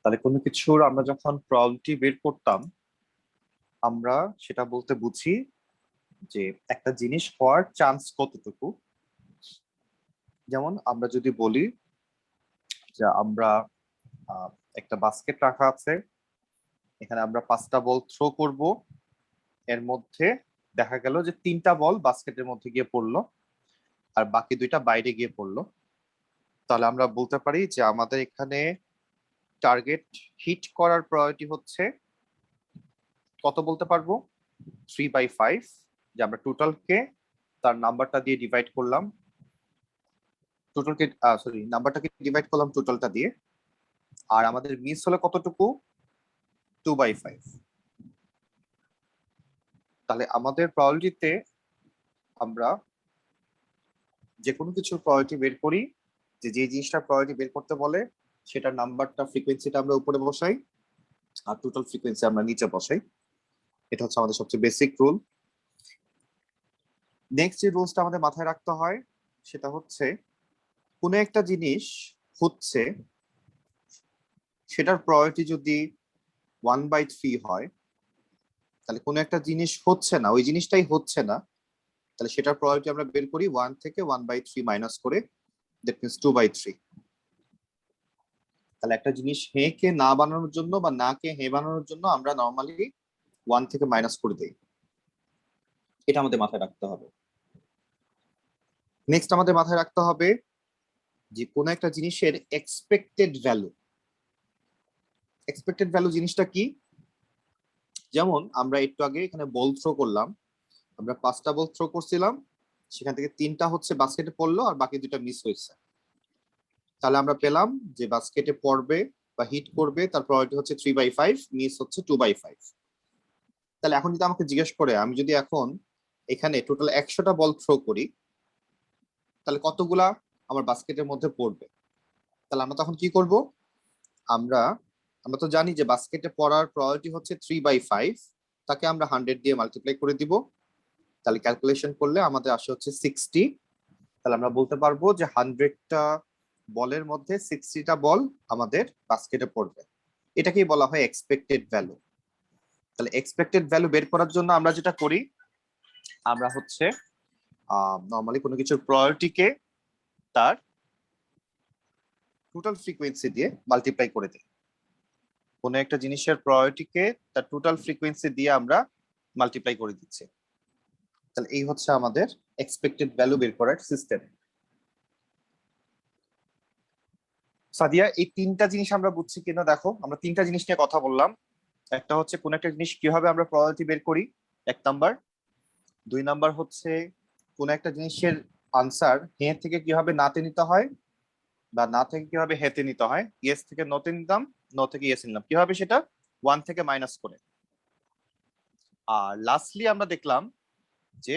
তাহলে কোনো কিছুর আমরা যখন প্রবাবিলিটি বের করতাম, আমরা সেটা বলতে বুঝি যে একটা জিনিস হওয়ার চান্স কতটুকু। যেমন আমরা যদি বলি যে আমরা আহ, একটা বাস্কেট রাখা আছে, এখানে আমরা 5টা বল থ্রো করব, এর মধ্যে দেখা গেল যে 3টা বল বাস্কেটের মধ্যে গিয়ে পড়লো আর বাকি 2টা বাইরে গিয়ে পড়লো। তাহলে আমরা বলতে পারি যে আমাদের এখানে টার্গেট হিট করার প্রবাবিলিটি হচ্ছে কত বলতে পারবো, 3/5। যে আমরা টোটালকে তার নাম্বারটা দিয়ে ডিভাইড করলাম, টোটালকে সরি নাম্বারটাকে ডিভাইড করলাম টোটালটা দিয়ে, আর আমাদের মিস হলো কতটুকু, 2/5। তাহলে আমাদের প্রবাবিলিটিতে আমরা যে কোনো কিছুর প্রবাবিলিটি বের করি, যে যে জিনিসটার প্রবাবিলিটি বের করতে বলে সেটার নাম্বারটা ফ্রিকোয়েন্সিটা আমরা উপরে বসাই আর টোটাল ফ্রিকোয়েন্সি আমরা নিচে বসাই। এটা হচ্ছে আমাদের সবচেয়ে বেসিক রুল। নেক্সট যে রুলসটা আমাদের মাথায় রাখতে হয় সেটা হচ্ছে কোনো একটা জিনিস হচ্ছে, সেটার প্রবাবিলিটি যদি 1/3 হয়, তাহলে কোনো একটা জিনিস হচ্ছে না, ওই জিনিসটাই হচ্ছে না, তাহলে সেটার প্রবাবিলিটি আমরা বের করি 1 থেকে 1/3 মাইনাস করে, দ্যাট মিনস 2/3। তাহলে একটা জিনিস হে কে না বানানোর জন্য বা না কে হে বানানোর জন্য আমরা নর্মালি 1 থেকে মাইনাস করে দিই। এটা আমাদের মাথায় রাখতে হবে। নেক্সট আমাদের মাথায় রাখতে হবে যে কোনো একটা জিনিসের এক্সপেক্টেড ভ্যালু। এক্সপেক্টেড ভ্যালু জিনিসটা কি? যেমন আমরা একটু আগে এখানে বল থ্রো করলাম, আমরা 5টা বল থ্রো করছিলাম, সেখান থেকে 3টা হচ্ছে বাস্কেটে পড়লো আর বাকি 2টা মিস হয়েছে। তাহলে আমরা পেলাম যে বাস্কেটে পড়বে বা হিট করবে তার প্রবাবিলিটি হচ্ছে 3/5, মিস হচ্ছে 2/5। তাহলে এখন যদি আমাকে জিজ্ঞেস করে, আমি যদি এখন এখানে টোটাল 100টা বল থ্রো করি, তাহলে কতগুলা আমার বাস্কেটের মধ্যে পড়বে? তাহলে আমরা তখন কি করব, আমরা আমরা তো জানি যে বাস্কেটে পড়ার প্রবাবিলিটি হচ্ছে 3/5, তাকে আমরা 100 দিয়ে মাল্টিপ্লাই করে দিব। তাহলে ক্যালকুলেশন করলে আমাদের আসে হচ্ছে 60। তাহলে আমরা বলতে পারবো যে 100টা বলের মধ্যে 60টা বল আমাদের বাস্কেটে পড়বে। এটাকেই বলা হয় এক্সপেক্টেড ভ্যালু। তাহলে এক্সপেক্টেড ভ্যালু বের করার জন্য আমরা যেটা করি, আমরা হচ্ছে নর্মালি কোনো কিছুর প্রবাবিলিটিকে তার টোটাল ফ্রিকোয়েন্সি দিয়ে মাল্টিপ্লাই করে দিই। কোনো একটা জিনিসের প্রবাবিলিটিকে তার টোটাল ফ্রিকোয়েন্সি দিয়ে আমরা মাল্টিপ্লাই করে দিচ্ছি। তাহলে এই হচ্ছে আমাদের এক্সপেক্টেড ভ্যালু বের করার সিস্টেম। সাদিয়া, এই 3টা জিনিস আমরা বুঝছি কিনা দেখো, আমরা 3টা জিনিস নিয়ে কথা বললাম। একটা হচ্ছে কোন একটা জিনিস কিভাবে আমরা প্রবাবিলিটি বের করি, 1 নাম্বার। 2 নাম্বার হচ্ছে কোন একটা জিনিসের আনসার হ্যাঁ থেকে কিভাবে নাতে নিতে হয় বা না থেকে কিভাবে হেতে নিতে হয়। ইয়েস থেকে নতে নিতাম, ন থেকে ইয়েস নিলাম কিভাবে, সেটা 1 থেকে মাইনাস করে। আর লাস্টলি আমরা দেখলাম যে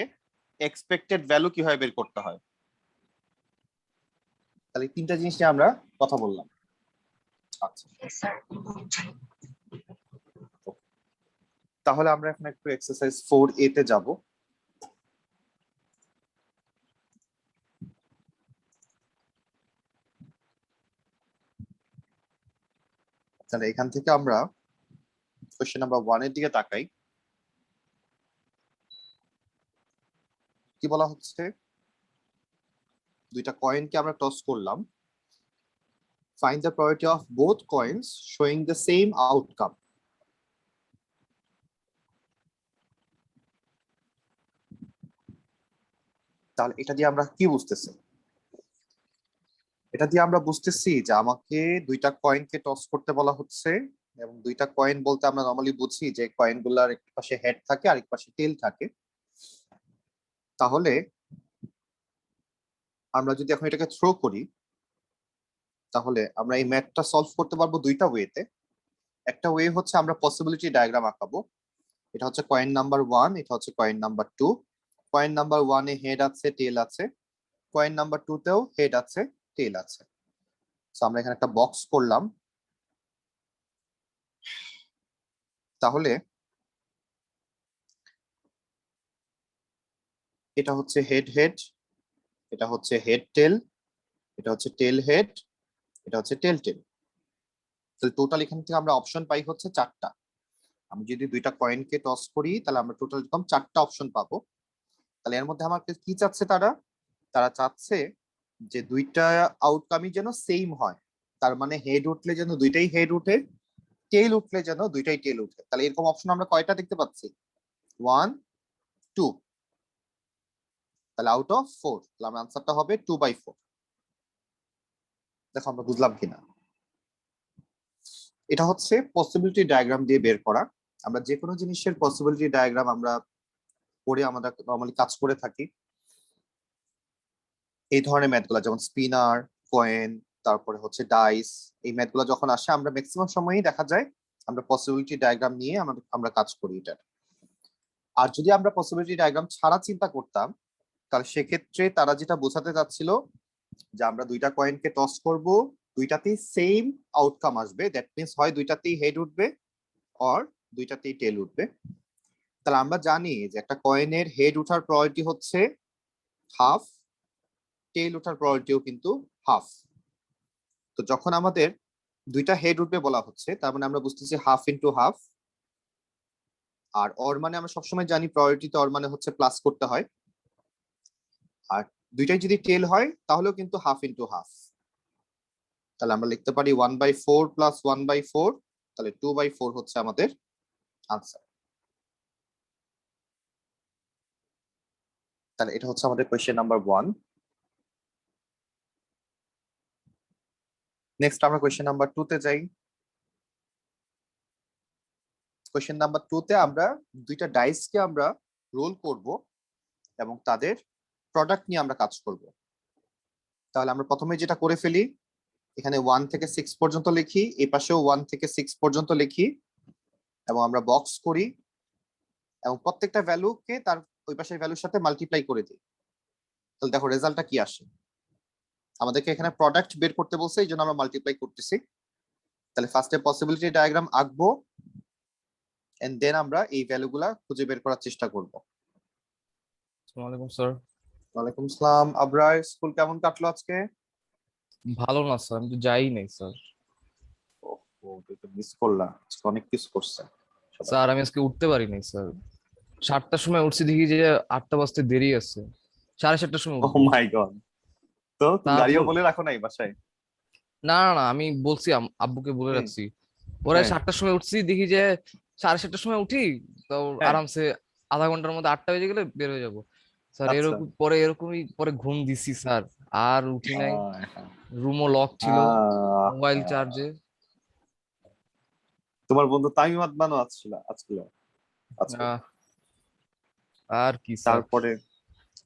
এক্সপেক্টেড ভ্যালু কিভাবে বের করতে হয়। তাহলে 3টা জিনিস নিয়ে আমরা কথা বললাম। আচ্ছা, তাহলে আমরা এখন একটু এক্সারসাইজ 4A তে যাব। তাহলে এখান থেকে আমরা কোশ্চেন নাম্বার 1 এর দিকে তাকাই। কি বলা হচ্ছে, 2টা কয়েনকে আমরা টস করলাম, find the probability of both coins showing the same outcome. তাহলে এটা দিয়ে আমরা কি বুঝতেছি? এটা দিয়ে আমরা বুঝতেছি যে আমাকে 2টা কয়েনকে টস করতে বলা হচ্ছে, এবং 2টা কয়েন বলতে আমরা নর্মালি বুঝি যে কয়েন গুলার এক পাশে হেড থাকে আর এক পাশে টেল থাকে। তাহলে আমরা যদি এখন এটাকে থ্রো করি, তাহলে আমরা এই ম্যাথটা সলভ করতে পারবো 2টা ওয়েতে। একটা ওয়ে হচ্ছে আমরা পসিবিলিটি ডায়াগ্রাম আঁকাবো। এটা হচ্ছে কয়েন নাম্বার 1, এটা হচ্ছে কয়েন নাম্বার 2। কয়েন নাম্বার 1 এ হেড আছে, টেল আছে। কয়েন নাম্বার 2 তেও হেড আছে, টেল আছে। তো আমরা এখানে একটা বক্স করলাম। তাহলে এটা হচ্ছে হেড হেড, এটা হচ্ছে হেড টেল, এটা হচ্ছে টেল হেড, এটা হচ্ছে টেল টেল। তাহলে টোটাল এখান থেকে আমরা অপশন পাই হচ্ছে 4টা। আমি যদি 2টা কয়েনকে টস করি তাহলে আমরা টোটাল এরকম 4টা অপশন পাবো। তাহলে এর মধ্যে আমাকে কি চাচ্ছে তারা? তারা চাচ্ছে যে 2টা আউটকামই যেন সেম হয়। তার মানে হেড উঠলে যেন 2টাই হেড উঠে, টেল উঠলে যেন 2টাই টেল উঠে। তাহলে এরকম অপশন আমরা কয়টা দেখতে পাচ্ছি? 1 2। তাহলে আউট অফ 4, তাহলে আমার আনসারটা হবে 2/4। দেখো আমরা বুঝলাম কিনা। এটা হচ্ছে পসিবিলিটি ডায়াগ্রাম দিয়ে বের করা। আমরা যে কোনো জিনিসের পসিবিলিটি ডায়াগ্রাম আমরা করে আমরা নরমালি কাজ করে থাকি। এই ধরনের ম্যাথগুলো যেমন স্পিনার, কয়েন, তারপরে হচ্ছে ডাইস, এই ম্যাথগুলো যখন আসে আমরা ম্যাক্সিমাম সময়ই দেখা যায় আমরা পসিবিলিটি ডায়াগ্রাম নিয়ে আমরা কাজ করি এটা। আর যদি আমরা পসিবিলিটি ডায়াগ্রাম ছাড়া চিন্তা করতাম তাহলে সেক্ষেত্রে তারা যেটা বোঝাতে চাচ্ছিল যে আমরা 2টা কয়েনকে টস করব, 2টাতেই সেম আউটকাম আসবে, দ্যাট মিন্স হয় 2টাতেই হেড উঠবে অর 2টাতেই টেল উঠবে। তাহলে আমরা জানি যে একটা কয়েনের হেড উঠার প্রবাবিলিটি হচ্ছে হাফ, টেল ওঠার প্রবাবিলিটিও কিন্তু হাফ। তো যখন আমাদের 2টা হেড উঠবে বলা হচ্ছে তার মানে আমরা বুঝতেছি হাফ ইন্টু হাফ। আর অর মানে আমরা সবসময় জানি প্রবাবিলিটিতে অর মানে হচ্ছে প্লাস করতে হয়। আর 2টাই যদি টেল হয় তাহলেও কিন্তু হাফ ইন্টু হাফ। তাহলে আমরা লিখতে পারি 1/4 প্লাস 1/4, তাহলে 2/4 হচ্ছে আমাদের আনসার। তাহলে এটা হচ্ছে আমাদের কোয়েশ্চেন নাম্বার 1। নেক্সট আমরা কোয়েশ্চেন নাম্বার 2 তে যাই। কোয়েশ্চেন নাম্বার 2 তে আমরা 2টা ডাইসকে আমরা রোল করব এবং তাদের প্রোডাক্ট নিয়ে আমরা কাজ করব। তাহলে আমরা প্রথমে যেটা করে ফেলি, এখানে 1 থেকে 6 পর্যন্ত লিখি, এই পাশেও 1 থেকে 6 পর্যন্ত লিখি এবং আমরা বক্স করি এবং প্রত্যেকটা ভ্যালুকে তার ওই পাশের ভ্যালুর সাথে মাল্টিপ্লাই করে দিই। তাহলে দেখো রেজাল্টটা কি আসে। আমাদেরকে এখানে প্রোডাক্ট বের করতে বলছে, এই জন্য আমরা মাল্টিপ্লাই করতেছি। তাহলে ফার্স্টে পসিবিলিটি ডায়াগ্রাম আঁকবো এন্ড দেন আমরা এই ভ্যালুগুলা খুঁজে বের করার চেষ্টা করব। আসসালামু আলাইকুম স্যার। ওয়ালাইকুম আসসালাম। আবরার, স্কুল কেমন কাটলো আজকে? ভালো না স্যার, আমি তো যাই নাই স্যার। ও তুই তো মিস করলা, আজকে অনেক মিস করছে সবাই। স্যার আমি আজকে উঠতে পারি নাই স্যার। 7টার সময় উঠছি, দেখি যে 8টা বাজতে দেরি আছে, 7:30টার সময় ও উঠবো। মাই গড। তো তুমি গাড়িও তারপর বলে রাখো নাই বাসায়? না না না, আমি বলছি আব্বুকে বলে হুম। রাখছি। পরে হ্যাঁ। 7টার সময় উঠছি, দেখি যে 7:30টার সময় উঠি, তো হ্যাঁ। আরামসে আধা ঘন্টার মধ্যে 8টা বেজে গেলে বের হয়ে যাবো। স্যার আচ্ছা। এরকমই পরে ঘুম দিছি স্যার, আর উঠি নাই। আহ, রুমও লক ছিল, আহ, মোবাইল আহ। চার্জে। তোমার বন্ধু তামিম আদনানও আসছিল আজকে আজকে। আর কি স্যার। তারপরে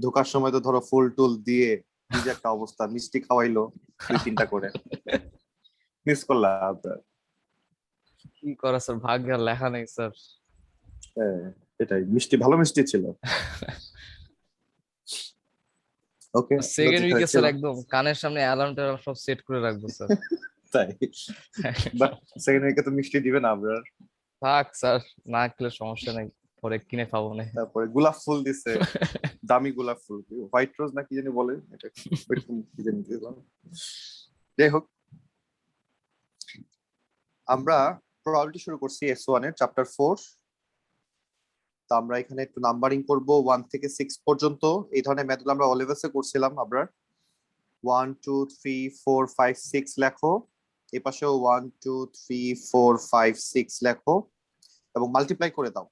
ঢোকার সময় তো ধরো ফুল টুল দিয়ে কি যে একটা অবস্থা, মিষ্টি খাওয়াইলো 2-3টা করে। মিস করলাম আপনার। কি করা স্যার, ভাগ্যে আর লেখা নেই স্যার। হ্যাঁ, এটাই, মিষ্টি ভালো মিষ্টি ছিল। ওকে, সেকেন্ড লজিক্যাল উইকে ছিল। স্যার একদম কানের সামনে অ্যালার্ম ট্যালার্ম সব সেট করে রাখবো স্যার। তাই? বাট সেকেন্ড উইকে তো মিষ্টি দিবে না আপনার। থাক স্যার, না খেলে সমস্যা নেই, পরে কিনে খাবো না। তারপরে গোলাপ ফুল দিছে, দামি গোলাপ ফুল, হোয়াইট রোজ না কি জানি বলে এটা, ওইরকম কি জানি দিল। যাই হোক, আমরা প্রবাবিলিটি শুরু করছি S1 এর চ্যাপ্টার 4। তো আমরা এখানে একটু নাম্বারিং করব 1 থেকে 6 পর্যন্ত। এই ধরনের ম্যাথগুলো আমরা অল লেভেলসে করছিলাম। আমরা 1 2 3 4 5 6 লেখো, এই পাশেও 1 2 3 4 5 6 লেখো এবং মাল্টিপ্লাই করে দাও।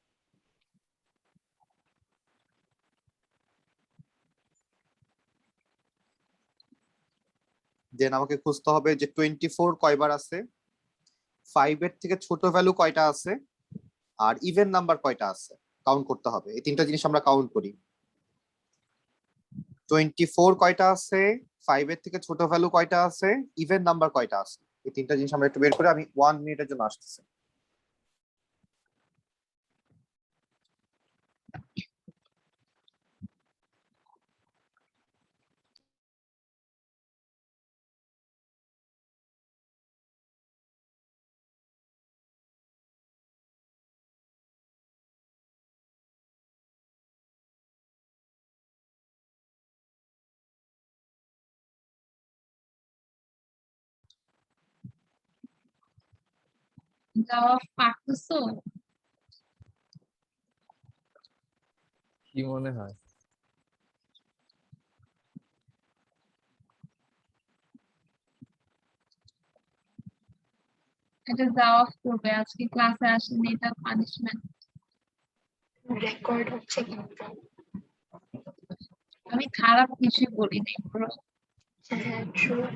দেন আমাকে খুঁজতে হবে যে 24 কয়বার আছে, 5 এর থেকে ছোট ভ্যালু কয়টা আছে, আর ইভেন নাম্বার কয়টা আছে কাউন্ট করতে হবে। এই 3টা জিনিস আমরা কাউন্ট করি। 24 কয়টা আছে, 5 এর থেকে ছোট ভ্যালু কয়টা আছে, ইভেন নাম্বার কয়টা আছে। এই 3টা জিনিস আমরা একটু বের করে, আমি 1 মিনিটের জন্য আসতেছি। জবাব পারতেছো? কি মনে হয়? এটা জবাব করবে, আজকে ক্লাসে আসেনি, এটা পানিশমেন্ট। রেকর্ড হচ্ছে কিন্তু। আমি খারাপ কিছুই বলিনি bro। হ্যাঁ, true.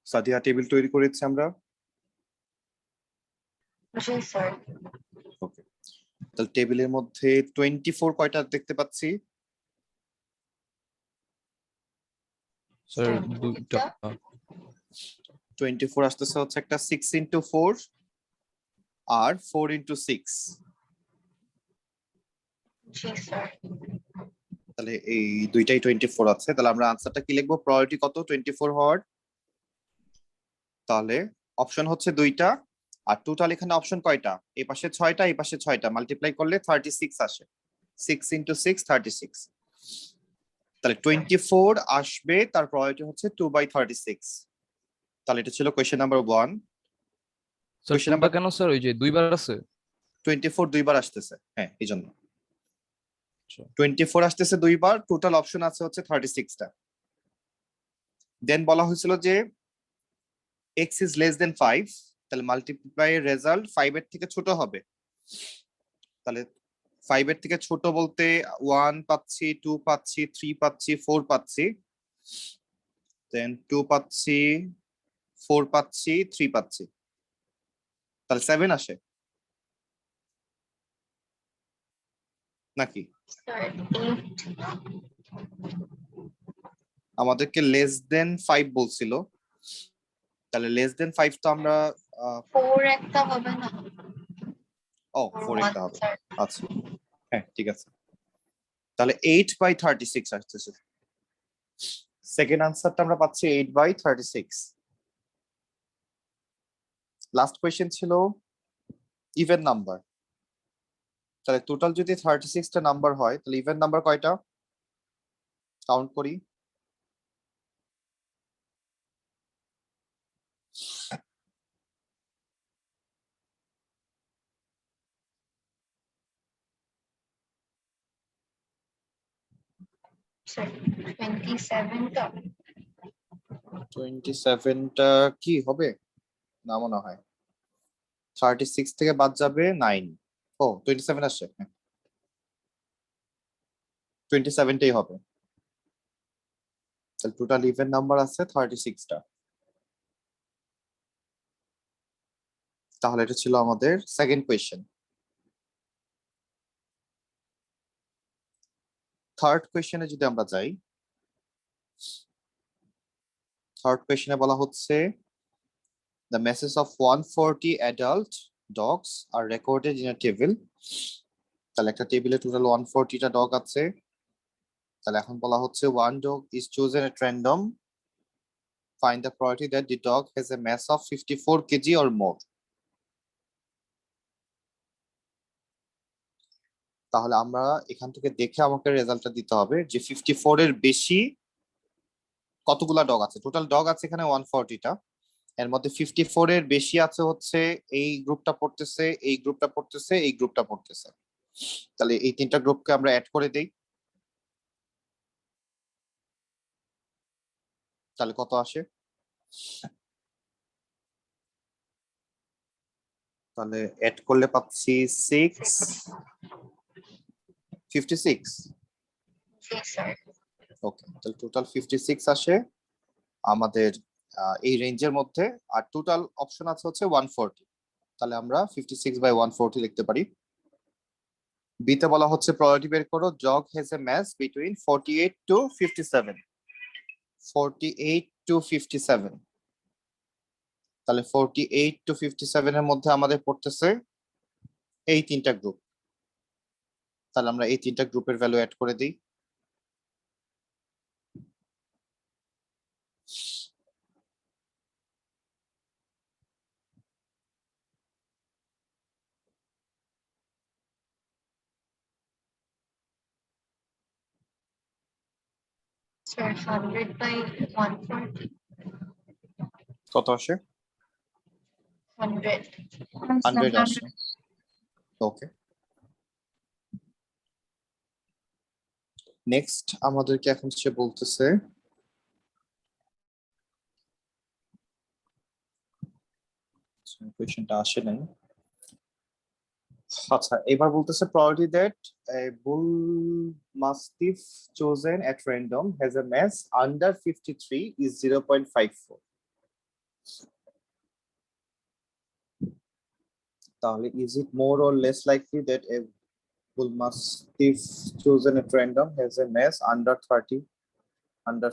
সাদিয়া টেবিল তৈরি করেছি আমরা। জি স্যার। ওকে, তাহলে টেবিলের মধ্যে 24 কয়টা দেখতে পাচ্ছি? স্যার দুইটা। 24 আসতেছে হচ্ছে একটা 6 ইন্টু 4 আর 4 ইন্টু 6। জি স্যার। তাহলে এই দুইটাই 24 আছে। তাহলে আমরা আনসারটা কি লিখবো? প্রায়োরিটি কত 24 হওয়ার? তাহলে অপশন হচ্ছে দুইটা, আর টোটাল এখানে অপশন কয়টা? এই পাশে 6টা, এই পাশে 6টা, মাল্টিপ্লাই করলে 36 আসে। 6 ইন্টু 6 36। তাহলে 24 আসবে, তার প্রায়োরিটি হচ্ছে 2/36। তাহলে এটা ছিল কোয়েশ্চেন নাম্বার 1। স্যার কোয়েশ্চেন টুটা নাম্বার কেন স্যার? ওই যে দুইবার আছে। 24 দুইবার আসতেছে, হ্যাঁ এই জন্য। 24 আসতেছে দুইবার, টোটাল অপশন আছে হচ্ছে 36টা। দেন বলা হয়েছিল যে x is less than 5, তাহলে মাল্টিপ্লাই এর রেজাল্ট 5 এর থেকে ছোট হবে। তাহলে 5 এর থেকে ছোট বলতে 1 পাচ্ছি, 2 পাচ্ছি, 3 পাচ্ছি, 4 পাচ্ছি, দেন 2 পাচ্ছি, 4 পাচ্ছি, 3 পাচ্ছি, তাহলে 7 আসে নাকি? Sir, 8. আমাদেরকে লেস দেন 5 বলছিল, তাহলে লেস দেন 5 তো আমরা 4 একটা হবে না? ও 4 4 একটা হবে। sir. আচ্ছা, হ্যাঁ ঠিক আছে, তাহলে 8/36 আসতেছে। সেকেন্ড আনসারটা আমরা পাচ্ছি 8/36। লাস্ট কোয়েশ্চেন ছিল ইভেন নাম্বার। তাহলে টোটাল যদি 36টা নাম্বার হয় তাহলে ইভেন নাম্বার কয়টা কাউন্ট করি। Sir, 27 টা। 27টা কি হবে না মনে হয়, 36 থেকে বাদ যাবে 9। ও 27 আসছে, 27টাই হবে। তাহলে টোটাল ইভেন নাম্বার আছে 36টা। তাহলে এটা ছিল আমাদের সেকেন্ড কোয়েশ্চেন। থার্ড কোয়েশ্চেনে যদি আমরা যাই, থার্ড কোয়েশ্চেনে বলা হচ্ছে the messes of 140 adult dogs are recorded in a table। তাহলে একটা টেবিলে টোটাল 140টা ডগ আছে। তাহলে এখন বলা হচ্ছে one dog is chosen at random, find the probability that the dog has a mass of 54 kg or more। তাহলে আমরা এখান থেকে দেখে আমাকে রেজাল্টটা দিতে হবে যে 54 এর বেশি কতগুলা ডগ আছে। টোটাল ডগ আছে এখানে 140টা, এর মধ্যে 54 এর বেশি আছে হচ্ছে এই গ্রুপটা পড়তেছে, এই গ্রুপটা পড়তেছে, এই গ্রুপটা পড়তেছে। তাহলে এই তিনটা গ্রুপকে আমরা অ্যাড করে দেই, তাহলে কত আসে? তাহলে অ্যাড করলে পাচ্ছি 56। জি স্যার। ওকে, তাহলে টোটাল 56 আসে আমাদের এই রেঞ্জের মধ্যে। আর টোটাল অপশন আছে হচ্ছে 140, তাহলে আমরা 56/140 লিখতে পারি। বিতে বলা হচ্ছে প্রবাবিলিটি বের করো dog has a mass between 48 to 57। 48 to 57, তাহলে 48 টু 57 এর মধ্যে আমাদের পড়তেছে এই তিনটা গ্রুপ। তাহলে আমরা এই তিনটা গ্রুপের ভ্যালু অ্যাড করে দিই। Sir, 100/140. কত আসে? 100. 100 আসে। ওকে, নেক্সট আমাদেরকে এখন সে বলতেছে কোয়েশ্চেনটা আসে নাই। আচ্ছা, এবার বলতেছে probability that a bull mastiff chosen at random has a mass under 53 is 0.54। তাহলে is it more or less likely that a bull mastiff chosen at random has a mass under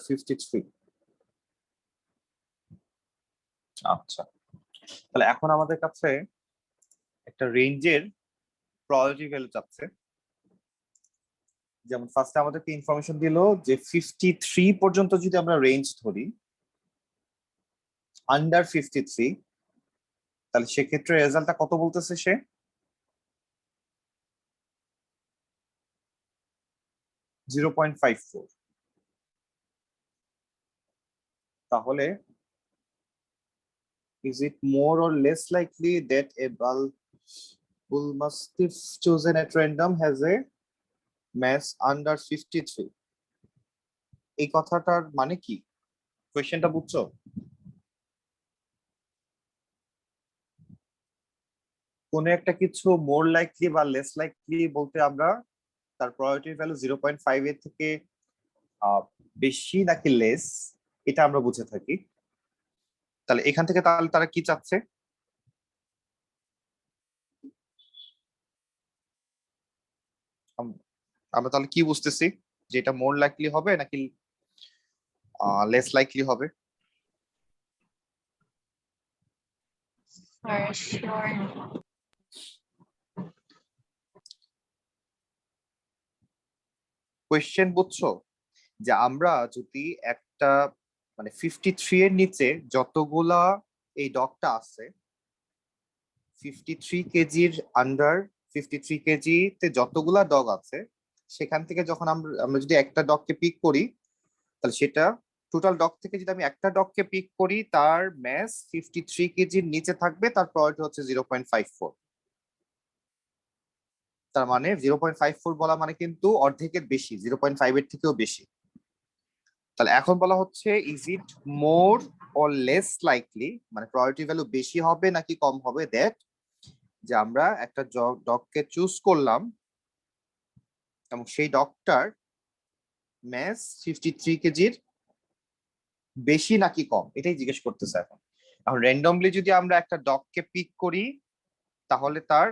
53? আচ্ছা, তাহলে এখন আমাদের কাছে একটা রেঞ্জের প্রবাবিলিটি ভ্যালু চাচ্ছে। যেমন ফার্স্টে আমাদেরকে ইনফরমেশন দিল যে 53 পর্যন্ত যদি আমরা রেঞ্জ ধরি, আন্ডার 53, তাহলে সেক্ষেত্রে রেজাল্টটা কত বলতেছে সে? 0.54। তাহলে is it more or less likely that a bull mastiff chosen at random has a mass under 53, এই কথাটার মানে কি? কোয়েশ্চেনটা বুঝছো? কোন একটা কিছু মোর লাইকলি বা লেস লাইকলি বলতে আমরা তার প্রবাবিলিটি ভ্যালু 0.5 এর থেকে বেশি নাকি লেস, এটা আমরা বুঝে থাকি। তাহলে এখান থেকে তাহলে তারা কি চাচ্ছে? আমরা তাহলে কি বুঝতেছি যে এটা মোর লাইকলি হবে নাকি লেস লাইকলি হবে? স্যার শিওর কোয়েশ্চেন বুঝছো? যে আমরা যদি একটা মানে 53 এর নিচে যতগুলা এই ডগটা আছে, 53 কেজির আন্ডার 53 কেজিতে যতগুলা ডগ আছে, সেখান থেকে যখন আমরা যদি একটা ডগকে পিক করি, তাহলে সেটা টোটাল ডগ থেকে যদি আমি একটা ডগকে পিক করি, তার ম্যাস 53 কেজির নিচে থাকবে, তার প্রবাবিলিটি হচ্ছে 0.54। তার মানে 0.54 বলা মানে কিন্তু অর্ধেকের বেশি, 0.5 এর থেকেও বেশি। তাহলে এখন বলা হচ্ছে is it more or less likely, মানে প্রবাবিলিটি ভ্যালু বেশি হবে নাকি কম হবে, দ্যাট যে আমরা একটা ডগকে চুজ করলাম এবং সেই ডগটার ম্যাস 53 কেজির বেশি নাকি কম, এটাই জিজ্ঞেস করতেছে। এখন এখন র্যান্ডমলি যদি আমরা একটা ডগকে পিক করি, তাহলে তার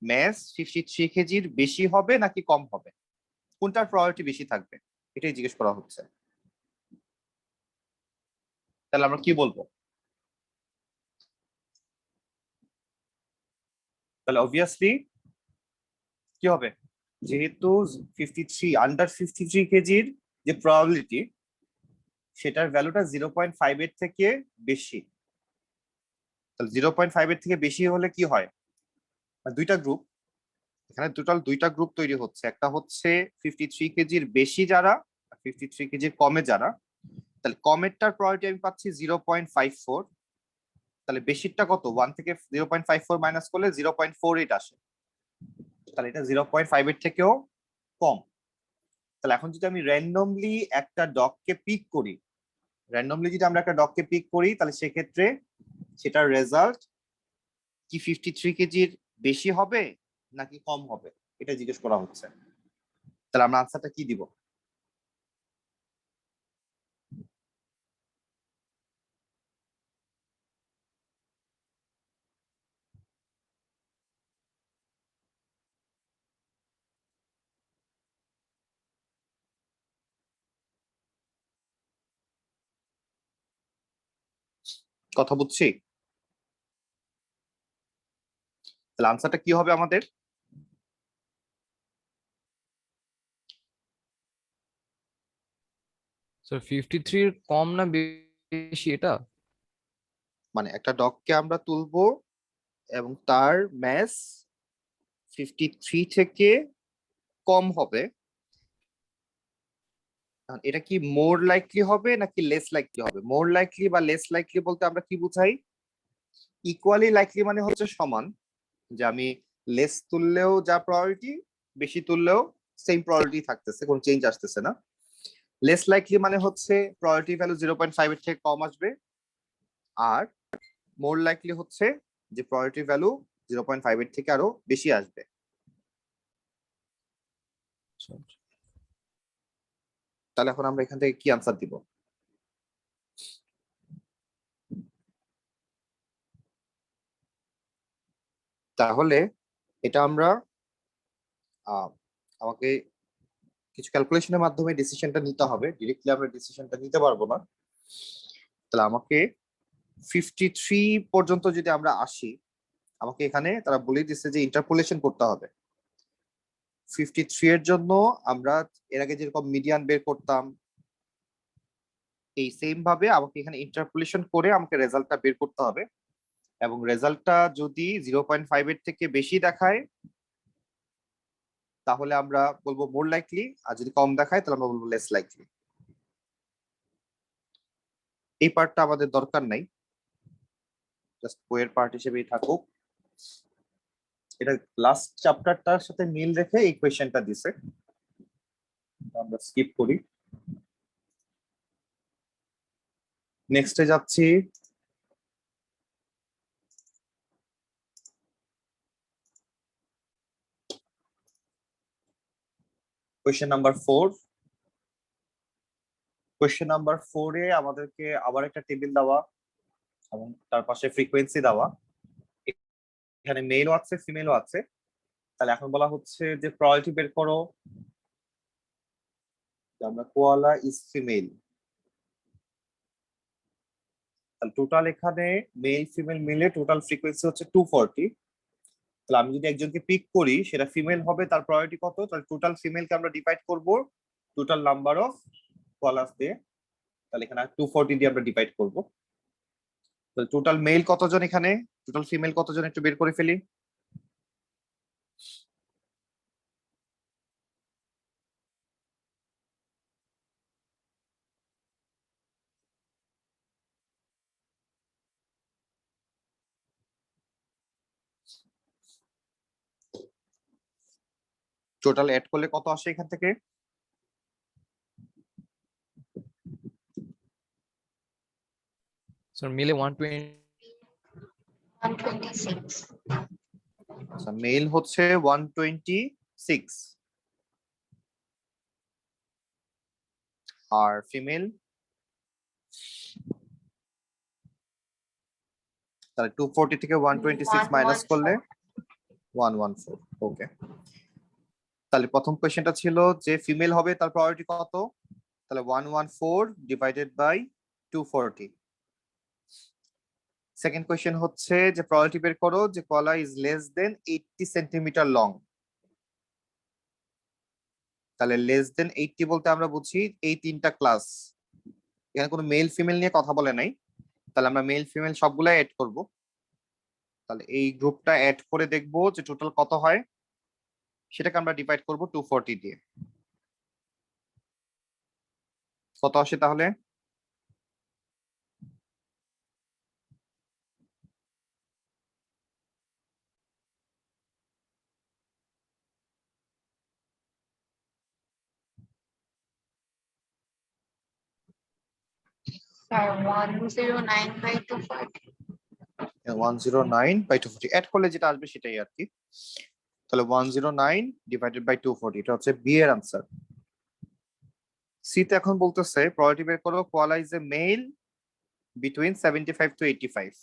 ম্যাস 53 কেজির বেশি হবে নাকি কম হবে, কোনটার প্রবাবিলিটি বেশি থাকবে, এটাই জিজ্ঞেস করা হচ্ছে। তাহলে আমরা কি বলবো? তাহলে অবভিয়াসলি কি হবে, যেহেতু 53 আন্ডার 53 কেজির যে প্রবাবিলিটি, সেটার ভ্যালুটা 0.5 এর থেকে বেশি। তাহলে 0.5 এর থেকে বেশি হলে কি হয়, দুইটা গ্রুপ, এখানে টোটাল দুইটা গ্রুপ তৈরি হচ্ছে, একটা হচ্ছে 53 কেজির বেশি যারা, 53 কেজির কমে যারা। তাহলে কমেরটার প্রবাবিলিটি আমি পাচ্ছি 0.54, তাহলে বেশিরটা কত, 1 থেকে 0.54 মাইনাস করলে 0.48 আসে, তাহলে এটা 0.5 এর থেকেও কম। তাহলে এখন যদি আমি র্যান্ডমলি একটা ডগকে পিক করি, তাহলে সেক্ষেত্রে সেটার রেজাল্ট কি 53 কেজির বেশি হবে নাকি কম হবে, এটা জিজ্ঞেস করা হচ্ছে। তাহলে আমরা আনসারটা কি দিব? কথা বুঝছি? তাহলে আনসারটা কি হবে আমাদের? স্যার 53 কম না বেশি এটা? মানে একটা ডগকে আমরা তুলবো এবং তার ম্যাস 53 থেকে কম হবে, এটা কি মোর লাইকলি হবে নাকি লেস লাইকলি হবে? মোর লাইকলি বা লেস লাইকলি বলতে আমরা কি বুঝাই? ইকুয়ালি লাইকলি মানে হচ্ছে সমান, যে আমি লেস তুললেও যা প্রবাবিলিটি, বেশি তুললেও সেম প্রবাবিলিটি থাকতেছে, কোনো চেঞ্জ আসতেছে না। লেস লাইকলি মানে হচ্ছে প্রবাবিলিটি ভ্যালু 0.5 এর থেকে কম আসবে, আর মোর লাইকলি হচ্ছে যে প্রবাবিলিটি ভ্যালু 0.5 এর থেকে আরো বেশি আসবে। তাহলে এখন আমরা এখান থেকে কি আনসার দিব? তাহলে এটা আমরা আমাকে কিছু ক্যালকুলেশনের মাধ্যমে ডিসিশনটা নিতে হবে, ডিরেক্টলি আমরা ডিসিশনটা নিতে পারবো না। তাহলে আমাকে 53 পর্যন্ত যদি আমরা আসি, আমাকে এখানে তারা বলে দিচ্ছে যে ইন্টারপোলেশন করতে হবে। 53 এর জন্য আমরা এর আগে যেরকম মিডিয়ান বের করতাম, এই সেম ভাবে আমাকে এখানে ইন্টারপোলেশন করে আমাকে রেজাল্টটা বের করতে হবে, এবং রেজাল্টটা যদি 0.5 এর থেকে বেশি দেখায় তাহলে আমরা বলবো মোর লাইকলি, আর যদি কম দেখায় তাহলে আমরা বলবো লেস লাইকলি। এই পার্টটা আমাদের দরকার নাই, জাস্ট বইয়ের পার্ট হিসেবেই থাকুক। এটা লাস্ট চ্যাপ্টারটার সাথে মিল রেখে এই কোয়েশ্চেনটা দিছে। আমরা স্কিপ করি। নেক্সটে যাচ্ছি। Question number 4। কোয়েশ্চেন নাম্বার 4 এ আমাদেরকে আবার একটা টেবিল দেওয়া এবং তার পাশে ফ্রিকোয়েন্সি দেওয়া। এখানে মেলও আছে ফিমেলও আছে। তাহলে এখন বলা হচ্ছে যে প্রবাবিলিটি বের করো। আমরা কোয়ালা ইজ ফিমেল। তাহলে টোটাল এখানে মেল ফিমেল মিলে টোটাল ফ্রিকোয়েন্সি হচ্ছে 240। তাহলে আমি যদি একজনকে পিক করি সেটা ফিমেল হবে, তার প্রবাবিলিটি কত? তাহলে টোটাল ফিমেলকে আমরা ডিভাইড করব টোটাল নাম্বার অফ কোয়ালাস দিয়ে। তাহলে এখানে 240 দিয়ে আমরা ডিভাইড করব। তাহলে টোটাল মেল কতজন, এখানে টোটাল ফিমেল কতজন একটু বের করে ফেলি। টোটাল অ্যাড করলে কত আসে এখান থেকে? স্যার মিলে 120। 126 আচ্ছা, মেল হচ্ছে 126 আর ফিমেল তাহলে 240 থেকে 126 মাইনাস করলে 114। ওকে, তাহলে প্রথম কোয়েশ্চেনটা ছিল যে ফিমেল হবে তার প্রবাবিলিটি কত? তাহলে 114 ডিভাইডেড বাই 240। সেকেন্ড কোয়েশ্চেন হচ্ছে যে প্রবাবিলিটি বের করো যে কলা is less than 80 centimetre long. তাহলে লেস দেন 80 বলতে আমরা বুঝি এই তিনটা ক্লাস, এখানে কোনো মেল ফিমেল নিয়ে কথা বলে নাই। তাহলে আমরা মেল ফিমেল সবগুলাই অ্যাড করব। তাহলে এই গ্রুপটা অ্যাড করে দেখবো যে টোটাল কত হয়, সেটাকে আমরা ডিভাইড করব 240 দিয়ে। কত আসে তাহলে? Sir, 109 by 240. 109/240 অ্যাড করলে যেটা আসবে সেটাই আর কি। তাহলে 109 ডিভাইডেড বাই 240, এটা হচ্ছে বি এর আনসার। সি তে এখন বলতেছে প্রবাবিলিটি বের করো koala is a male between 75 to 85।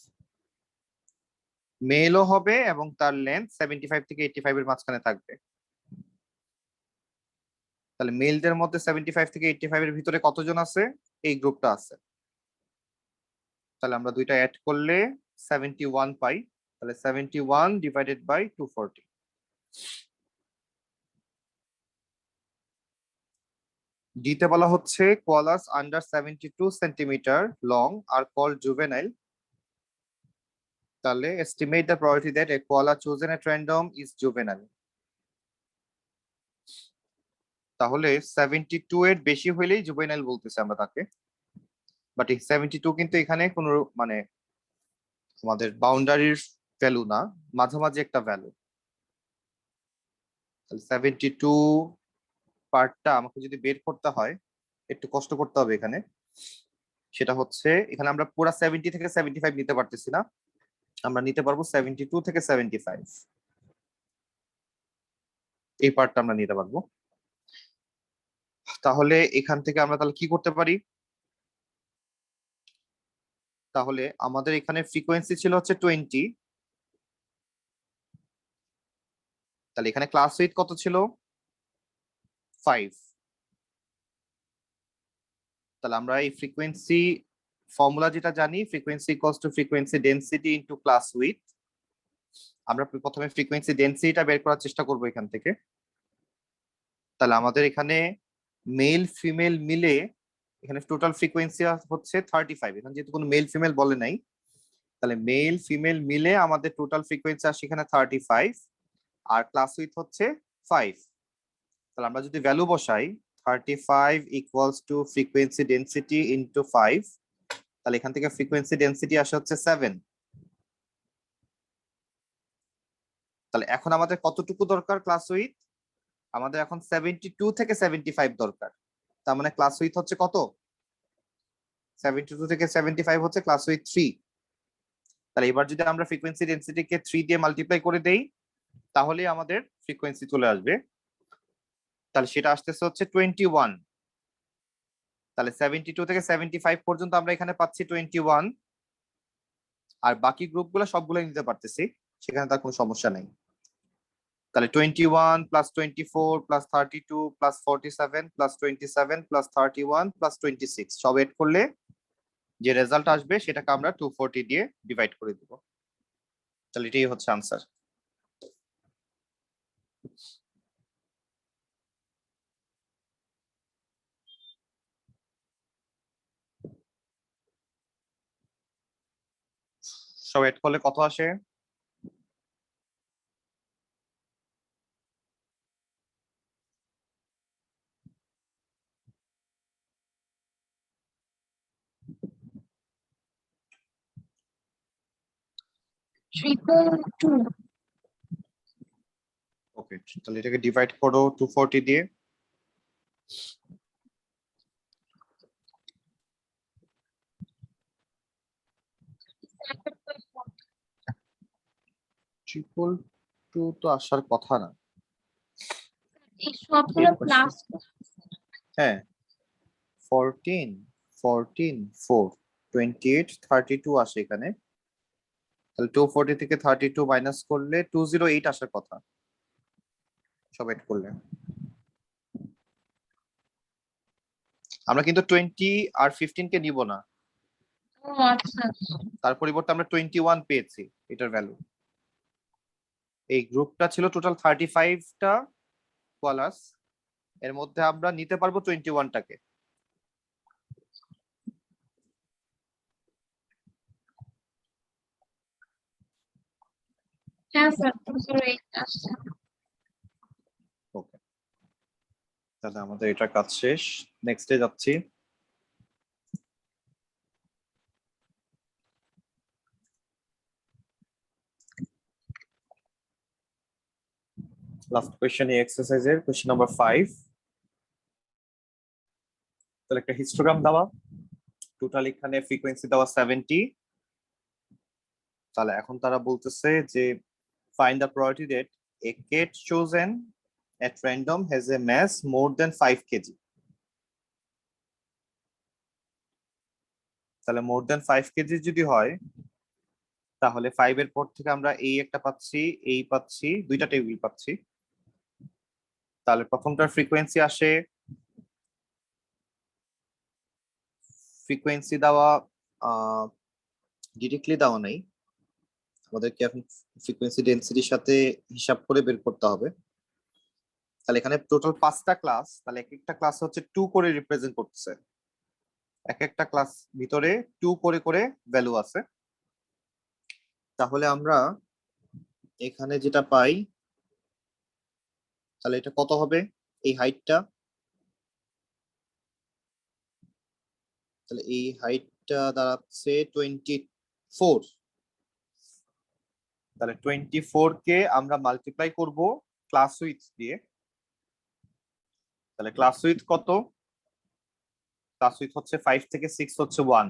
মেলও হবে এবং তার লেন্থ 75 থেকে 85 এর মাঝখানে থাকবে। তাহলে মেলদের মধ্যে 75 থেকে 85 এর ভিতরে কতজন আছে? এই গ্রুপটা আছে। তাহলে আমরা দুইটা অ্যাড করলে 71 পাই। তাহলে 71 ডিভাইডেড বাই 240। ডিতে বলা হচ্ছে koalas under 72 centimetre long are called juvenile. তাহলে estimate the probability that a koala chosen at random is juvenile. তাহলে 72 এর বেশি হইলেই জুভেনাইল বলতেছে আমরা তাকে। বাট এই 72 কিন্তু এখানে কোনো মানে আমাদের বাউন্ডারির ভ্যালু না, মাঝামাঝি একটা ভ্যালু। তাহলে 72 পার্টটা আমাকে যদি বের করতে হয় একটু কষ্ট করতে হবে এখানে। সেটা হচ্ছে এখানে আমরা পুরো 70 থেকে 75 নিতে পারতেছি না, আমরা নিতে পারবো 72 থেকে 75, এই পার্টটা আমরা নিতে পারবো। তাহলে এখান থেকে আমরা তাহলে কি করতে পারি? তাহলে আমাদের এখানে ফ্রিকোয়েন্সি ছিল হচ্ছে 20। তাহলে এখানে ক্লাস উইথ কত ছিল? 5। তাহলে আমরা এই ফ্রিকোয়েন্সি ফর্মুলা যেটা জানি, frequency equals to frequency density into class with. আমরা প্রথমে ফ্রিকোয়েন্সি ডেনসিটিটা বের করার চেষ্টা করব এখান থেকে। তাহলে আমাদের এখানে মেল ফিমেল মিলে এখানে টোটাল ফ্রিকোয়েন্সি হচ্ছে 35। এখানে যেহেতু কোনো মেল ফিমেল বলে নাই, তাহলে মেল ফিমেল মিলে আমাদের টোটাল ফ্রিকোয়েন্সি আসে এখানে 35 আর ক্লাস উইথ হচ্ছে 5। তাহলে আমরা যদি ভ্যালু বসাই 35 equals to frequency density into 5, তাহলে এখান থেকে ফ্রিকোয়েন্সি ডেনসিটি আসে হচ্ছে 7। তাহলে এখন আমাদের কতটুকু দরকার ক্লাস উইথ? আমাদের এখন 72 থেকে 75 দরকার। তার মানে ক্লাস উইথ হচ্ছে কত? 72 থেকে 75 হচ্ছে ক্লাস উইথ 3। তাহলে এবার যদি আমরা ফ্রিকোয়েন্সি ডেনসিটিকে 3 দিয়ে মাল্টিপ্লাই করে দেই তাহলে আমাদের ফ্রিকোয়েন্সি চলে আসবে। তাহলে সেটা আসতেছে হচ্ছে 21। তাহলে 72 থেকে 75 পর্যন্ত আমরা এখানে পাচ্ছি 21, আর বাকি গ্রুপগুলো সবগুলো নিতে পারতেছি, সেখানে তার কোনো সমস্যা নেই। তাহলে 21 plus 24 plus 32 plus 47 plus 27 plus 31 plus 26 সব এড করলে যে রেজাল্ট আসবে সেটাকে আমরা 240 দিয়ে ডিভাইড করে দিব। তাহলে এটাই হচ্ছে আনসার। সব এড করলে কত আসে? Triple two. ওকে, তাহলে এটাকে ডিভাইড করো 240 দিয়ে। ট্রিপল টু তো আসার কথা না। এই সবগুলো প্লাস। হ্যাঁ, 14 14 4 28 32 আসে এখানে। তাহলে 240 থেকে 32 মাইনাস করলে 208 আসার কথা সব এড করলে। আমরা কিন্তু 20 আর 15 কে নিব না, ও আচ্ছা। তার পরিবর্তে আমরা 21 পেয়েছি এটার ভ্যালু। এই গ্রুপটা ছিল টোটাল 35টা কোয়ালাস, এর মধ্যে আমরা নিতে পারবো 21টাকে। হ্যাঁ স্যার 208 আসছে। ওকে, তাহলে আমাদের এটা কাজ শেষ। নেক্সটে যাচ্ছি। লাস্ট কোয়েশ্চেন এই এক্সারসাইজের, কোয়েশ্চেন নাম্বার 5। তাহলে একটা হিস্টোগ্রাম দেওয়া, টোটাল এখানে ফ্রিকোয়েন্সি দেওয়া 70। তাহলে এখন তারা বলতেছে যে find the probability that a cat chosen at random has a mass more than 5 kg। তাহলে মোর দেন 5 কেজি যদি হয় তাহলে 5 এর পর থেকে আমরা এই একটা পাচ্ছি, এই পাচ্ছি, দুইটা টেবিল পাচ্ছি। তাহলে প্রথমটার ফ্রিকোয়েন্সি আসে, ফ্রিকোয়েন্সি দেওয়া ডিরেক্টলি দেওয়া নাই, আমাদেরকে এখন ফ্রিকোয়েন্সি ডেনসিটির সাথে হিসাব করে বের করতে হবে। তাহলে এখানে টোটাল 5টা ক্লাস, তাহলে এক একটা ক্লাস হচ্ছে 2 করে রিপ্রেজেন্ট করতেছে, এক একটা ক্লাস ভিতরে 2 করে করে ভ্যালু আছে। তাহলে আমরা এখানে যেটা পাই, তাহলে এটা কত হবে এই হাইটটা? তাহলে এই হাইটটা দাঁড়াচ্ছে 24। তাহলে 24 কে আমরা মাল্টিপ্লাই করব ক্লাস উইথ দিয়ে। তাহলে ক্লাস উইথ কত? ক্লাস উইথ হচ্ছে 5 থেকে 6 হচ্ছে 1,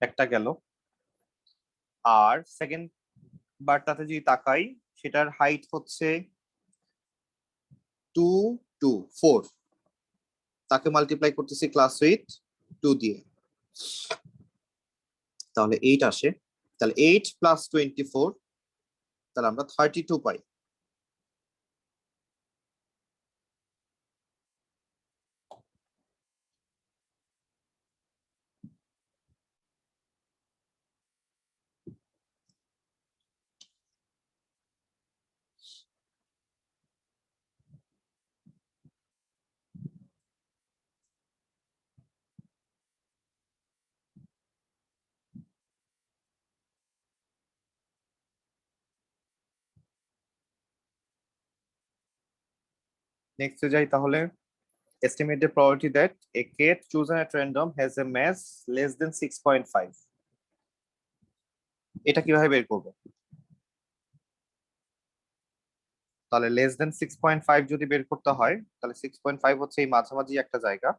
একটা গেল। আর সেকেন্ড বারটাতে যদি তাকাই সেটার হাইট হচ্ছে 2 2 4, তাকে মাল্টিপ্লাই করতেছি ক্লাস উইথ 2 দিয়ে, তাহলে 8 আসে। তাহলে 8 প্লাস 24, তাহলে আমরা 32 পাই। নেক্সটে যাই তাহলে। Estimate the probability that a cat chosen at random has a mass less than 6.5। এটা কিভাবে বের করব? তাহলে লেস দেন 6.5 যদি বের করতে হয় তাহলে 6.5 হচ্ছে এই মাঝামাঝি একটা জায়গা।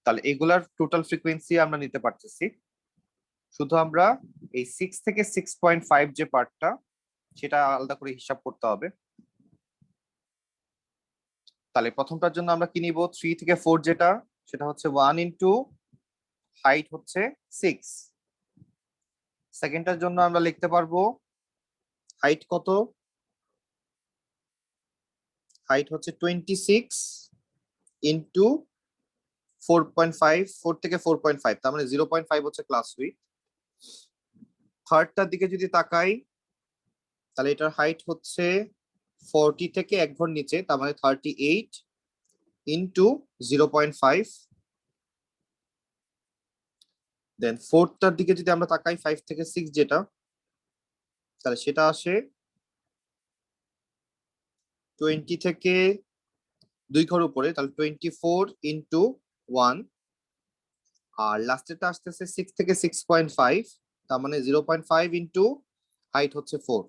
তাহলে এগুলার টোটাল ফ্রিকোয়েন্সি আমরা নিতে পারতেছি, শুধু আমরা এই 6 থেকে 6.5 যে পার্টটা সেটা আলাদা করে হিসাব করতে হবে। তাহলে প্রথমটার জন্য আমরা কি নিব, 3 থেকে 4 যেটা, সেটা হচ্ছে 1 ইন্টু হাইট হচ্ছে 6। সেকেন্ডটার জন্য আমরা লিখতে পারবো হাইট কত, হাইট হচ্ছে 26 ইন্টু 4.5, 4 থেকে 4.5, তার মানে 0.5 হচ্ছে ক্লাস উইথ। থার্ডটার দিকে যদি তাকাই তাহলে এটার হাইট হচ্ছে 40 থেকে এক ঘর নিচে, তার মানে 38 ইন্টু 0.5। দেন ফোর্থটার দিকে যদি আমরা তাকাই 5 থেকে 6 যেটা, তাহলে সেটা আসে 20 থেকে 2 ঘর উপরে, তাহলে 24 ইন্টু 1। আর লাস্টেরটা আসতেছে 6 থেকে 6.5, তার মানে 0.5 ইন্টু হাইট হচ্ছে 4।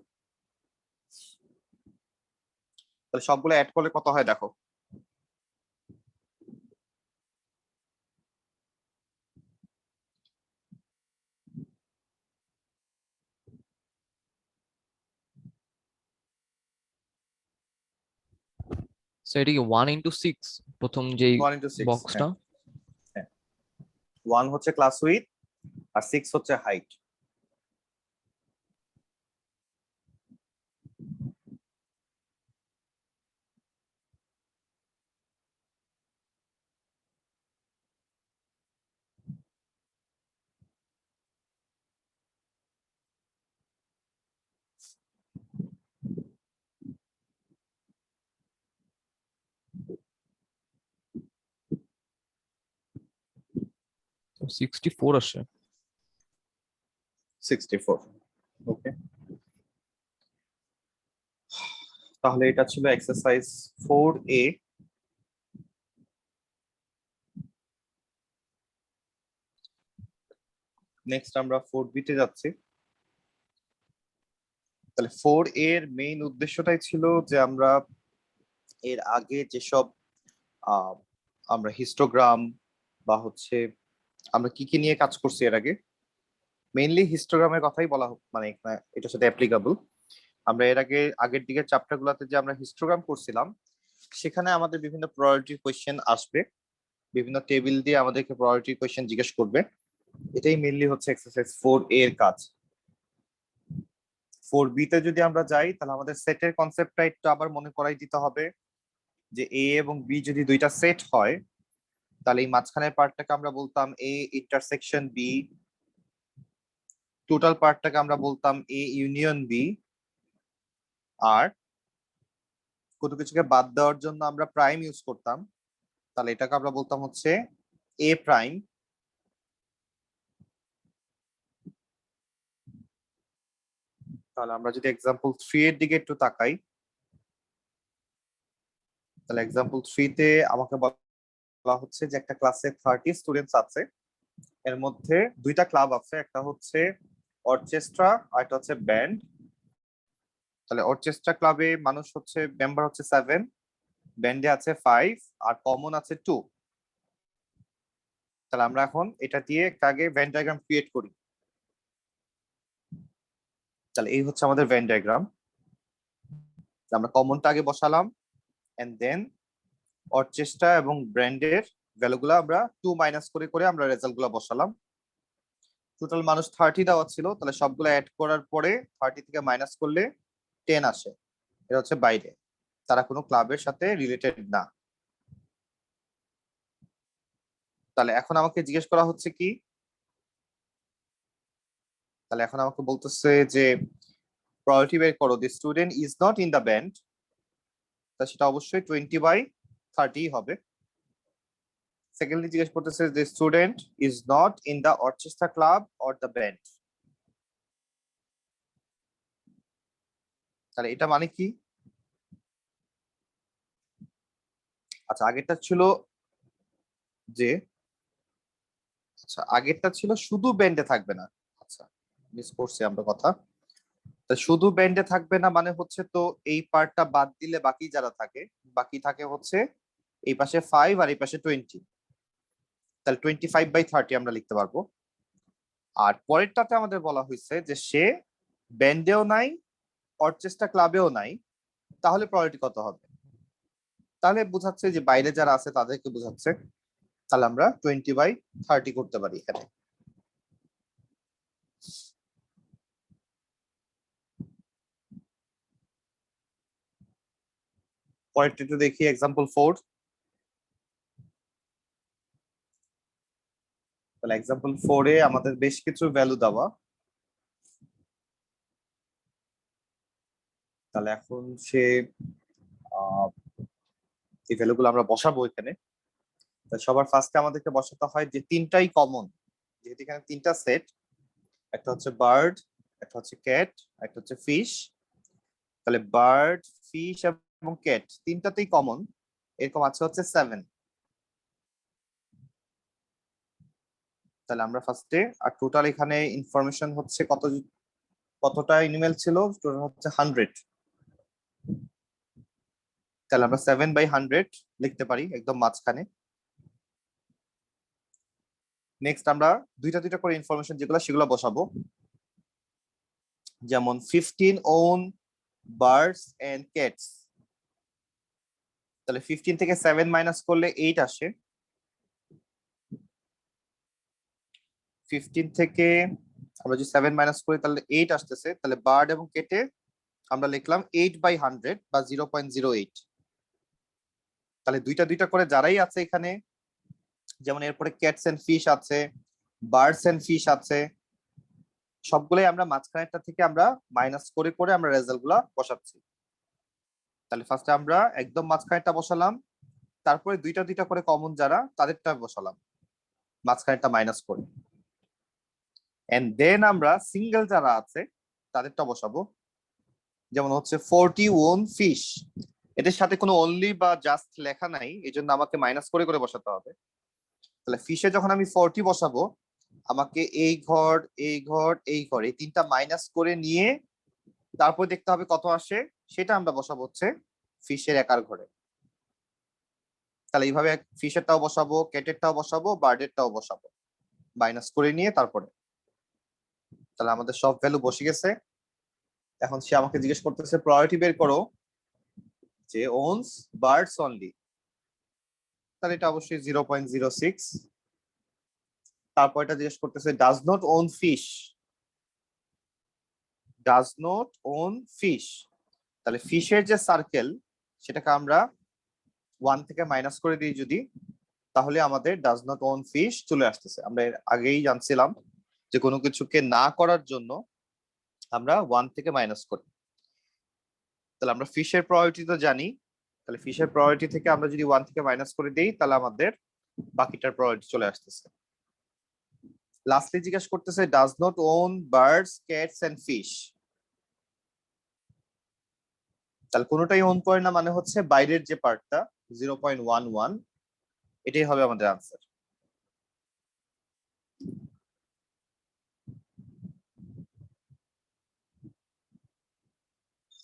তাহলে সবগুলো অ্যাড করলে কত হয় দেখো। সো এটা কি 1 into 6 প্রথম যেই 1 ইন্টু 6, বক্সটা? 1 হচ্ছে ক্লাস উইথ আর 6 হচ্ছে হাইট। তো 64 আসে। 64, ওকে। তাহলে এটা ছিল এক্সারসাইজ 4A। নেক্সট আমরা 4B তে যাচ্ছি। তাহলে 4A এর মেইন উদ্দেশ্যটাই ছিল যে আমরা এর আগে যেসব আমরা হিস্টোগ্রাম বা হচ্ছে আমরা কি কি নিয়ে কাজ করছি এর আগে, মেইনলি হিস্টোগ্রামের কথাই বলা মানে এটার সাথে অ্যাপ্লিকেবল। আমরা এর আগে আগের দিকের চ্যাপ্টার গুলাতে যে আমরা হিস্টোগ্রাম করছিলাম সেখানে আমাদের বিভিন্ন প্রায়োরিটি কোয়েশ্চেন আসবে, বিভিন্ন টেবিল দিয়ে আমাদেরকে প্রায়োরিটি কোয়েশ্চেন জিজ্ঞেস করবে। এটাই মেইনলি হচ্ছে এক্সারসাইজ 4A এর কাজ। 4B তে যদি আমরা যাই তাহলে আমাদের সেটের কনসেপ্টটা একটু আবার মনে করাই দিতে হবে, যে এ এবং বি যদি দুইটা সেট হয় তাহলে এই মাঝখানের পার্টটাকে আমরা বলতাম এ ইন্টারসেকশন বি, টোটাল পার্টটাকে আমরা বলতাম এ ইউনিয়ন বি, আর কোনো কিছুকে বাদ দেওয়ার জন্য আমরা প্রাইম ইউজ করতাম, তাহলে এটাকে আমরা বলতাম হচ্ছে এ প্রাইম। তাহলে আমরা যদি এক্সাম্পল 3 এর দিকে একটু তাকাই, তাহলে এক্সাম্পল 3 তে আমাকে বলা হচ্ছে যে একটা ক্লাসে 30 স্টুডেন্টস আছে, এর মধ্যে দুইটা ক্লাব আছে, একটা হচ্ছে অর্কেস্ট্রা আর একটা হচ্ছে ব্যান্ড। তাহলে অর্কেস্ট্রা ক্লাবে মানুষ হচ্ছে মেম্বার হচ্ছে 7, ব্যান্ডে আছে 5 আর কমন আছে 2। তাহলে আমরা এখন এটা দিয়ে একটা আগে ভেন ডায়াগ্রাম ক্রিয়েট করি। তাহলে এই হচ্ছে আমাদের ভেন ডায়াগ্রাম। আমরা কমনটা আগে বসালাম এন্ড দেন অর্কেস্ট্রা এবং ব্র্যান্ডের ভ্যালুগুলো আমরা 2 মাইনাস করে করে আমরা রেজাল্ট গুলো বসালাম। টোটাল মানুষ 30 দেওয়া ছিল, তাহলে সবগুলো অ্যাড করার পরে 30 থেকে মাইনাস করলে 10 আসে। এটা হচ্ছে বাইরে, তারা কোনো ক্লাবের সাথে রিলেটেড না। তাহলে এখন আমাকে জিজ্ঞেস করা হচ্ছে কি, তাহলে এখন আমাকে বলতেছে যে প্রায়োরিটি বের করো, the student is not in the band, তা সেটা অবশ্যই 20/30 হবে। সেকেন্ডলি জিজ্ঞেস করতেছে যে student is not in the orchestra club or the band, তাহলে এটা মানে কি? আচ্ছা আগেরটা ছিল যে, আচ্ছা আগেরটা ছিল শুধু ব্যান্ডে থাকবে না, আচ্ছা মিস করছি আমরা কথা। তা শুধু ব্যান্ডে থাকবে না মানে হচ্ছে তো এই পার্টটা বাদ দিলে বাকি যারা থাকে বাকি থাকে হচ্ছে এই পাশে 5 আর এই পাশে 20, তাহলে 25/30 আমরা লিখতে পারবো। আর পরেরটাতে আমাদের বলা হয়েছে যে সে ব্যান্ডেও নাই অর্চেস্ট্রা ক্লাবেও নাই, তাহলে প্রায়োরিটি কত হবে? তাহলে বোঝাচ্ছে যে বাইরে যারা আছে তাদেরকে বোঝাচ্ছে, তাহলে আমরা 20/30 করতে পারি এখানে। পরেরটা একটু দেখি, এক্সাম্পল 4। তাহলে এক্সাম্পল 4 এ আমাদের বেশ কিছু ভ্যালু দেওয়া। তাহলে এখন সে এই ভ্যালুগুলো আমরা বসাবো এখানে। সবার ফার্স্টে আমাদেরকে বসাতে হয় যে তিনটাই কমন, যেহেতু এখানে তিনটা সেট, একটা হচ্ছে বার্ড, একটা হচ্ছে ক্যাট, একটা হচ্ছে ফিশ। তাহলে বার্ড, ফিশ এবং ক্যাট তিনটাতেই কমন, এরকম আছে হচ্ছে 7। তাহলে আমরা ফার্স্টে আর টোটাল এখানে ইনফরমেশন হচ্ছে কতটা এনিমেল ছিল, টোটাল হচ্ছে 100। তাহলে আমরা 7/100 লিখতে পারি একদম মাঝখানে। নেক্সট আমরা দুইটা দুইটা করে ইনফরমেশন যেগুলো সেগুলো বসাবো, যেমন 15 ওন বার্ডস এন্ড ক্যাটস। তাহলে 15 থেকে 7 মাইনাস করলে 8 আসে। 15 থেকে আমরা যদি 7 মাইনাস করি তাহলে 8 আসতেছে। তাহলে বার্ড এবং কেটে আমরা লিখলাম 8/100 বা 0.08। তাহলে দুইটা দুইটা করে যারাই আছে এখানে, যেমন এরপরে ক্যাটস এন্ড ফিশ আছে, বার্ডস এন্ড ফিশ আছে, সবগুলোই আমরা মাঝখানেরটা থেকে আমরা মাইনাস করে করে আমরা রেজাল্ট গুলা বসাচ্ছি। তাহলে ফার্স্টে আমরা একদম মাঝখানেরটা বসালাম, তারপরে দুইটা দুইটা করে কমন যারা তাদেরটা বসালাম মাঝখানেরটা মাইনাস করে, এন্ড দেন আমরা সিঙ্গেল যারা আছে তাদেরটা বসাবো। যেমন হচ্ছে 41 ফিশ, এদের সাথে কোনো অনলি বা জাস্ট লেখা নাই, এই জন্য আমাকে মাইনাস করে করে বসাতে হবে। তাহলে ফিশে যখন আমি 40 বসাবো, আমাকে এই ঘর এই ঘর এই ঘর এই তিনটা মাইনাস করে নিয়ে তারপর দেখতে হবে কত আসে, সেটা আমরা বসাবো হচ্ছে ফিশের একার ঘরে। তাহলে এইভাবে ফিশেরটাও বসাবো, ক্যাটেরটাও বসাবো, বার্ডেরটাও বসাবো মাইনাস করে নিয়ে তারপরে। তাহলে আমাদের সব ভ্যালু বসে গেছে। এখন সে আমাকে জিজ্ঞেস করতেছে প্রায়োরিটি বের করো যে ওনস বার্ডস অনলি। তাহলে এটা অবশ্যই 0.06। তারপর এটা জিজ্ঞেস করতেছে does not own fish, does not own fish. তাহলে ফিশের যে সার্কেল সেটাকে আমরা 1 থেকে মাইনাস করে দিই যদি, তাহলে আমাদের ডাজ নট ওন ফিশ চলে আসতেছে। আমরা এর আগেই জানছিলাম যে কোনো কিছুকে না করার জন্য আমরা 1 থেকে মাইনাস করি। তাহলে আমরা ফিশের প্রায়োরিটি তো জানি, তাহলে ফিশের প্রায়োরিটি থেকে আমরা যদি 1 থেকে মাইনাস করে দিই তাহলে আমাদের বাকিটার প্রায়োরিটি চলে আসতেছে। লাস্টলি জিজ্ঞেস করতেছে does not own birds cats and fish. তাহলে কোনোটাই ওন করে না মানে হচ্ছে বাইরের যে পার্টটা 0.11, এটাই হবে আমাদের আনসার।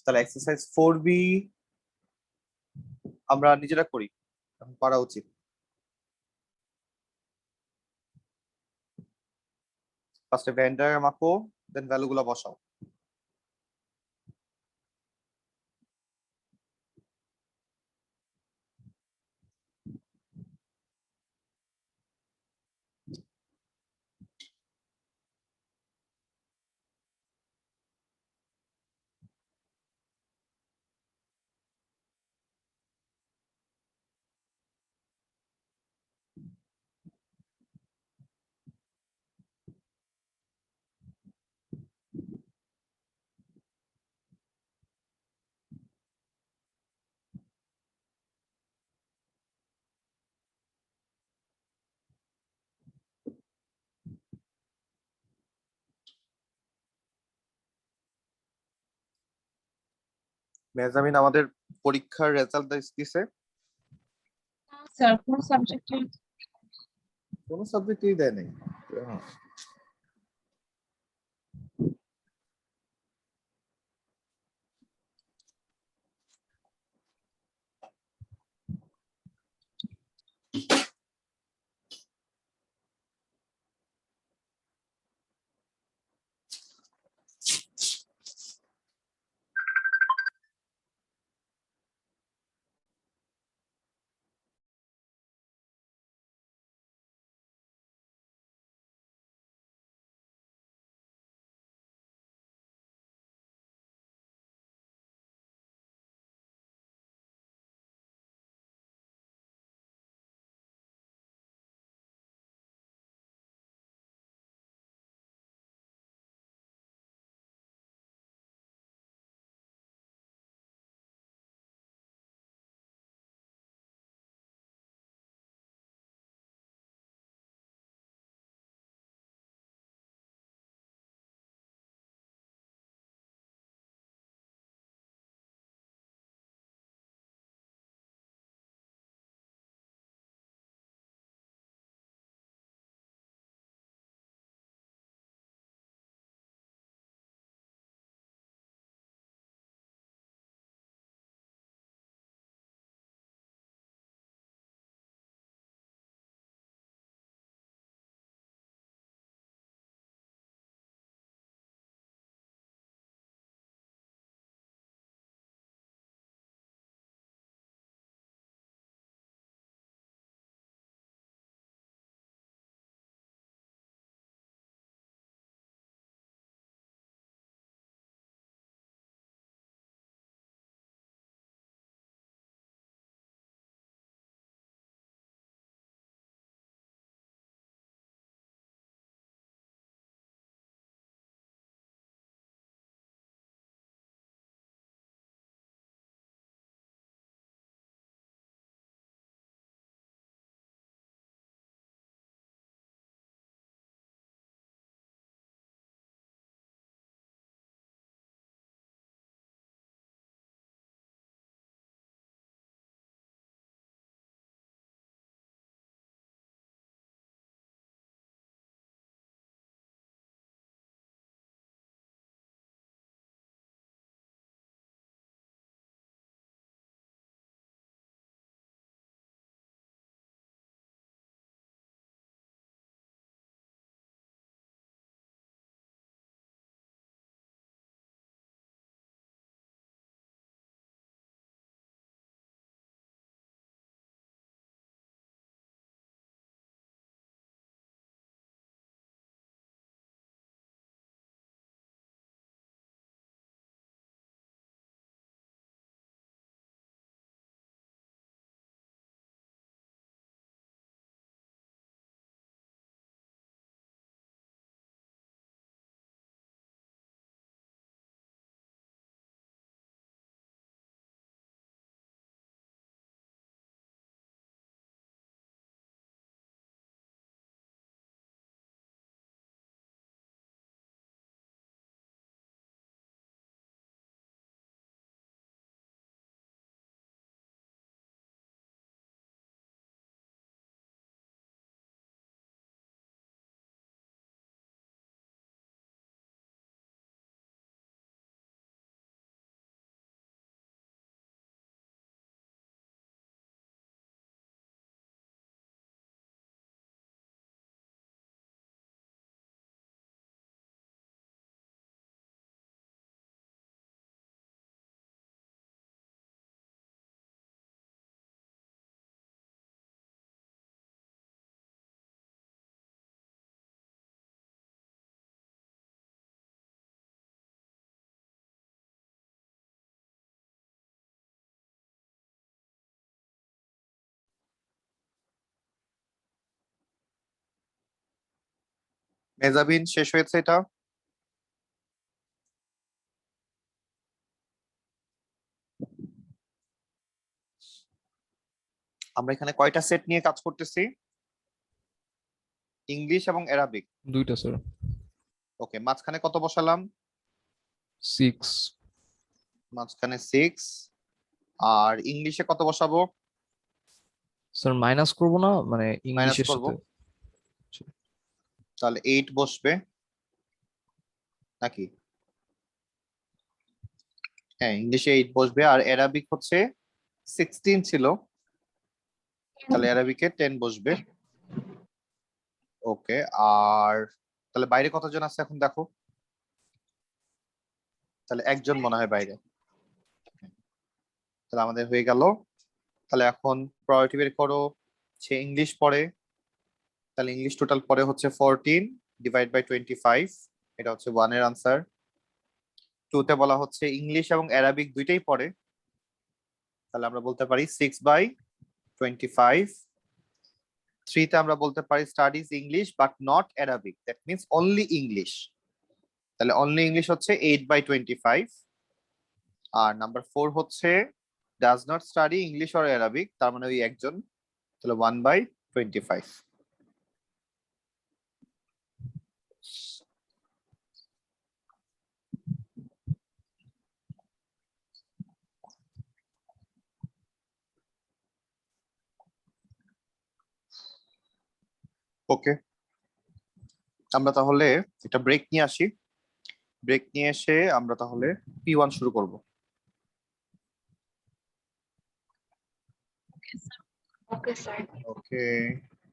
তাহলে এক্সারসাইজ 4B আমরা নিজেরা করি, করা উচিত। ফার্স্টে ভেন ডায়াগ্রাম আঁকো, দেন ভ্যালু গুলো বসাও। মেহজামিন আমাদের পরীক্ষার রেজাল্ট দিছে? স্যার কোন সাবজেক্টের? কোনো সাবজেক্টই দেয় নাই। মেজাবিন শেষ হয়েছে এটা? আমরা এখানে কয়টা সেট নিয়ে কাজ করতেছি? ইংলিশ এবং অ্যারাবিক। 2টা স্যার। ওকে, মাঝখানে কত বসালাম? 6। মাঝখানে 6। আর ইংলিশে কত বসাবো? স্যার মাইনাস করব না, মানে মাইনাস ইংলিশের করব, সাথে। তাহলে 8 বসবে নাকি? হ্যাঁ, ইংলিশে 8 বসবে। আর অ্যারাবিক হচ্ছে 16 ছিল, তাহলে অ্যারাবিকে 10 বসবে। ওকে, আর তাহলে বাইরে কতজন আছে এখন দেখো? তাহলে একজন মনে হয় বাইরে। তাহলে আমাদের হয়ে গেল। তাহলে এখন প্রায়োরিটি বের করো। সে ইংলিশ পড়ে, তাহলে ইংলিশ টোটাল পড়ে হচ্ছে 14 ডিভাইড বাই 25, এটা হচ্ছে 1 এর আনসার। 2 তে বলা হচ্ছে ইংলিশ এবং অ্যারাবিক দুইটাই পড়ে, তাহলে আমরা বলতে পারি 6/25। 3 তে আমরা বলতে পারি studies English but not Arabic, that means only English, তাহলে অনলি ইংলিশ হচ্ছে 8/25। আর নাম্বার 4 হচ্ছে does not study English or Arabic, তার মানে ওই একজন, তাহলে 1/25। ওকে, আমরা তাহলে একটা ব্রেক নিয়ে আসি। ব্রেক নিয়ে এসে আমরা তাহলে P1 শুরু করব। Okay, sir. ওকে।